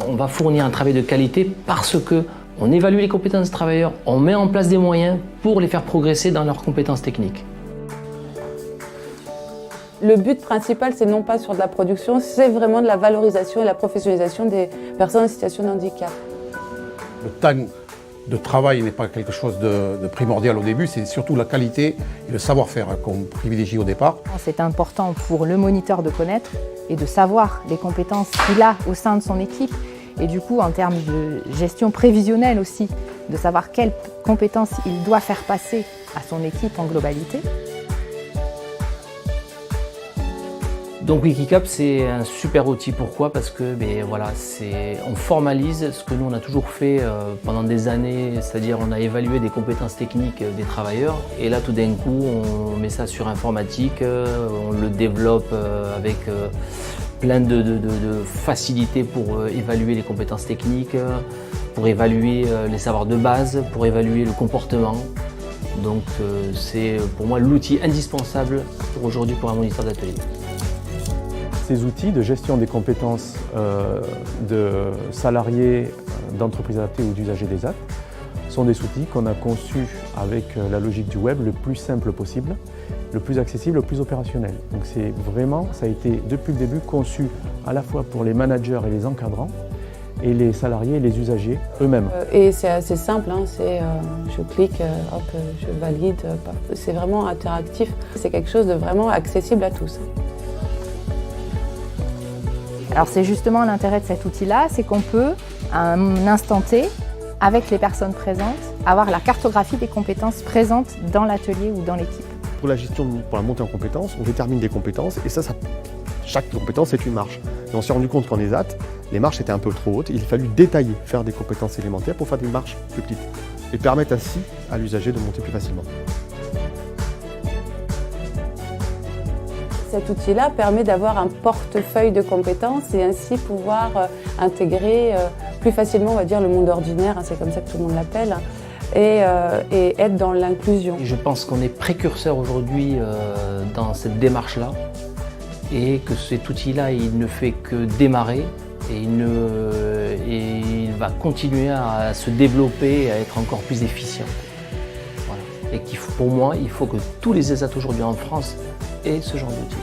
On va fournir un travail de qualité parce qu'on évalue les compétences des travailleurs, on met en place des moyens pour les faire progresser dans leurs compétences techniques. Le but principal, c'est non pas sur de la production, c'est vraiment de la valorisation et la professionnalisation des personnes en situation de handicap. Le temps de travail n'est pas quelque chose de primordial au début, c'est surtout la qualité et le savoir-faire qu'on privilégie au départ. C'est important pour le moniteur de connaître et de savoir les compétences qu'il a au sein de son équipe. Et du coup, en termes de gestion prévisionnelle aussi, de savoir quelles compétences il doit faire passer à son équipe en globalité. Donc Wikicap, c'est un super outil. Pourquoi? Parce que on formalise ce que nous on a toujours fait pendant des années, c'est-à-dire on a évalué des compétences techniques des travailleurs et là tout d'un coup on met ça sur informatique, on le développe avec plein de facilités pour évaluer les compétences techniques, pour évaluer les savoirs de base, pour évaluer le comportement. Donc c'est pour moi l'outil indispensable aujourd'hui pour un moniteur d'atelier. Ces outils de gestion des compétences de salariés d'entreprises adaptées ou d'usagers des ZAD sont des outils qu'on a conçus avec la logique du web le plus simple possible, le plus accessible, le plus opérationnel. Donc c'est vraiment, ça a été depuis le début conçu à la fois pour les managers et les encadrants et les salariés et les usagers eux-mêmes. Et c'est assez simple, hein, je clique, hop, je valide, c'est vraiment interactif. C'est quelque chose de vraiment accessible à tous. Alors c'est justement l'intérêt de cet outil-là, c'est qu'on peut, à un instant T, avec les personnes présentes, avoir la cartographie des compétences présentes dans l'atelier ou dans l'équipe. Pour la gestion, pour la montée en compétences, on détermine des compétences et chaque compétence est une marche. Et on s'est rendu compte qu'en ESAT, les marches étaient un peu trop hautes. Il a fallu détailler, faire des compétences élémentaires pour faire des marches plus petites et permettre ainsi à l'usager de monter plus facilement. Cet outil-là permet d'avoir un portefeuille de compétences et ainsi pouvoir intégrer plus facilement, on va dire, le monde ordinaire, c'est comme ça que tout le monde l'appelle, et être dans l'inclusion. Je pense qu'on est précurseur aujourd'hui dans cette démarche-là et que cet outil-là, il ne fait que démarrer et il va continuer à se développer et à être encore plus efficient. Voilà. Et pour moi, il faut que tous les ESAT aujourd'hui en France aient ce genre d'outil.